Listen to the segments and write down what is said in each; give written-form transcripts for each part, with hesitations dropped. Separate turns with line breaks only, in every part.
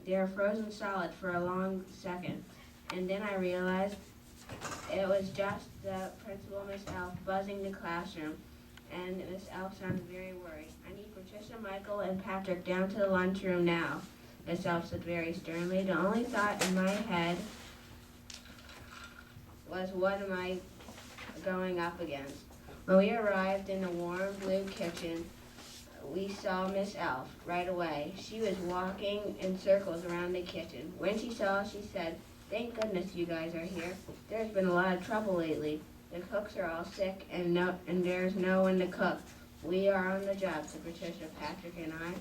They were frozen solid for a long second, and then I realized it was just the principal, Miss Elf, buzzing the classroom, and Miss Elf sounded very worried. I need Patricia, Michael, and Patrick down to the lunchroom now, Miss Elf said very sternly. The only thought in my head was, what am I going up against? When we arrived in the warm blue kitchen, we saw Miss Elf right away. She was walking in circles around the kitchen. When she saw us, she said, "Thank goodness you guys are here. There's been a lot of trouble lately. The cooks are all sick, and there's no one to cook. We are on the job," said Patricia, Patrick, and I.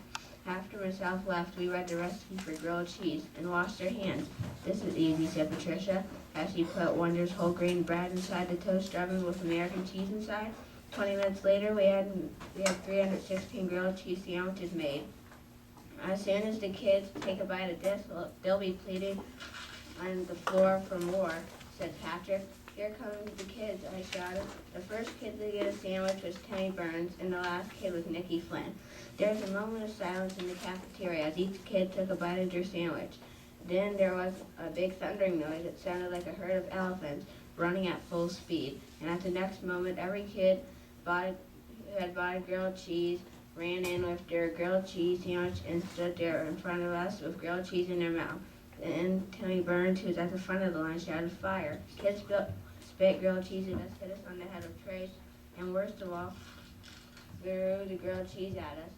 After Miss Elf left, we read the recipe for grilled cheese and washed our hands. "This is easy," said Patricia, as she put Wonder's whole grain bread inside the toaster oven with American cheese inside. 20 minutes later, we had 316 grilled cheese sandwiches made. As soon as the kids take a bite of this, they'll be pleading on the floor for more, said Patrick. "Here come the kids," I shouted. The first kid to get a sandwich was Timmy Burns, and the last kid was Nicky Flynn. There was a moment of silence in the cafeteria as each kid took a bite of their sandwich. Then there was a big thundering noise. It sounded like a herd of elephants running at full speed. And at the next moment, every kid who had bought grilled cheese ran in with their grilled cheese sandwich and stood there in front of us with grilled cheese in their mouth. Then Timmy Burns, who was at the front of the line, shouted, "Fire!" Kids spit grilled cheese at us, hit us on the head with trays, and worst of all, threw the grilled cheese at us.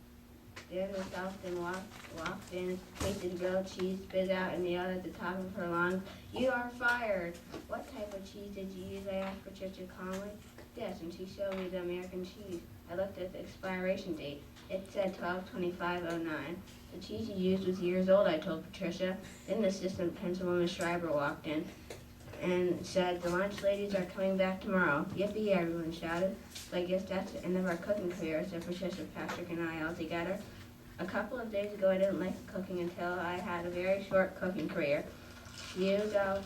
Then Miss Elfton walked in, tasted the grilled cheese, spit out, and yelled at the top of her lungs, "You are fired!" "What type of cheese did you use?" I asked Patricia calmly. "This," and she showed me the American cheese. I looked at the expiration date. It said 12/25/09. "The cheese you used was years old," I told Patricia. Then the assistant principal, Miss Schreiber, walked in and said, "The lunch ladies are coming back tomorrow." "Yippee!" everyone shouted. "So I guess that's the end of our cooking career," said Patricia, Patrick, and I all together. A couple of days ago, I didn't like cooking until I had a very short cooking career. You go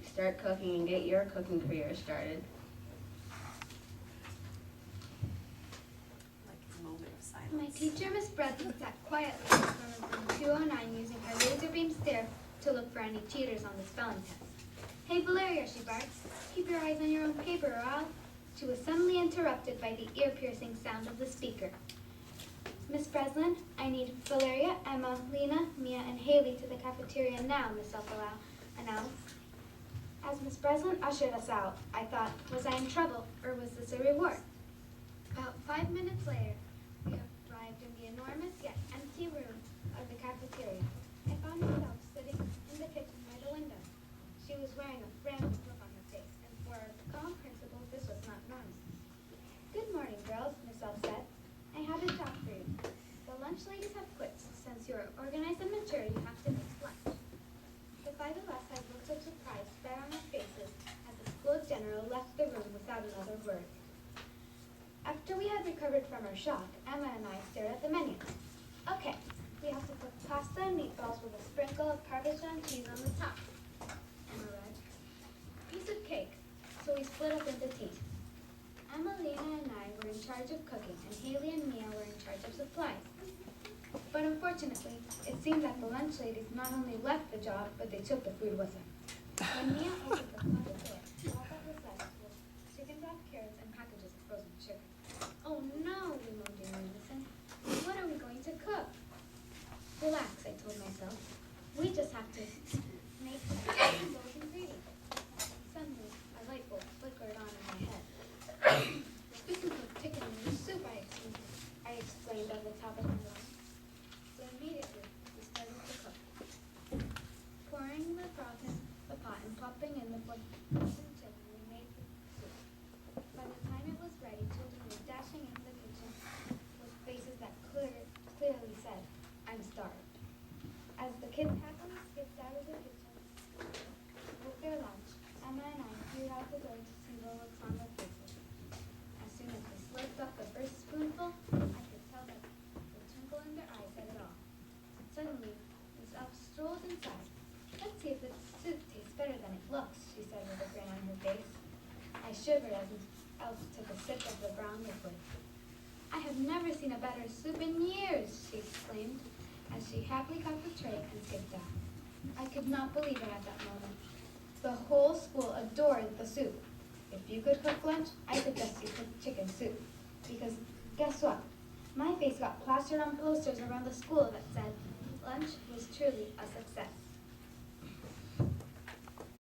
start cooking and get your cooking career started.
Like a moment of silence.
My teacher, Miss Breslin, sat quietly in front of room 209 using her laser beam stare to look for any cheaters on the spelling test. "Hey, Valeria," she barked, "keep your eyes on your own paper or I'll—" She was suddenly interrupted by the ear-piercing sound of the speaker. "Miss Breslin, I need Valeria, Emma, Lena, Mia, and Haley to the cafeteria now," Miss Elfalao announced. As Miss Breslin ushered us out, I thought, was I in trouble, or was this a reward? About 5 minutes later, we arrived in the enormous yet empty room of the cafeteria. I found myself sitting in the kitchen by the window. She was wearing a frantic look on her face, and for a calm principal, this was not normal. "Good morning, girls," Miss Elf said. "I have a job for you. The lunch ladies have quit. Since you're organized and mature, you have to make lunch." The 5 of us had looks of surprise spread on our faces as the school general left the room without another word. After we had recovered from our shock, Emma and I stared at the menu. "Okay, we have to cook pasta and meatballs with a sprinkle of Parmesan cheese on the top," Emma read. "Piece of cake," so we split up into teams. Emma, Lena, and I were in charge of cooking, and Haley and Mia were in charge of supplies. But unfortunately, it seemed that the lunch ladies not only left the job, but they took the food with them. When Mia opened the closet door, all that was left was chicken broth, carrots, and packages of frozen sugar. "Oh no," we moaned in unison. "What are we going to cook?" "Relax," I told myself. "We just have to make those ingredients." Suddenly, a light bulb flickered on in my head. "We can cook chicken noodle soup," I exclaimed at the top of my lungs. So immediately, we started to cook. Pouring the broth in the pot and popping in the frozen chicken, we made the soup. By the time it was ready, children were dashing into the kitchen with faces that clearly said, "I'm starved." As the kids happily skipped out of the kitchen with their lunch, Emma and I peered out the door to see the looks on their faces. As soon as they slurped up the first spoonful, I could tell that the twinkle in their eyes said it all. Suddenly, Miss Elf strolled inside. "Let's see if this soup tastes better than it looks," she said with a grin on her face. I shivered as Miss Elf took a sip of the brown liquid. "I have never seen a better soup in years," she exclaimed. as she happily got the tray and skipped out. I could not believe it at that moment. The whole school adored the soup. If you could cook lunch, I suggest you cook chicken soup. Because guess what? My face got plastered on posters around the school that said, lunch was truly a success.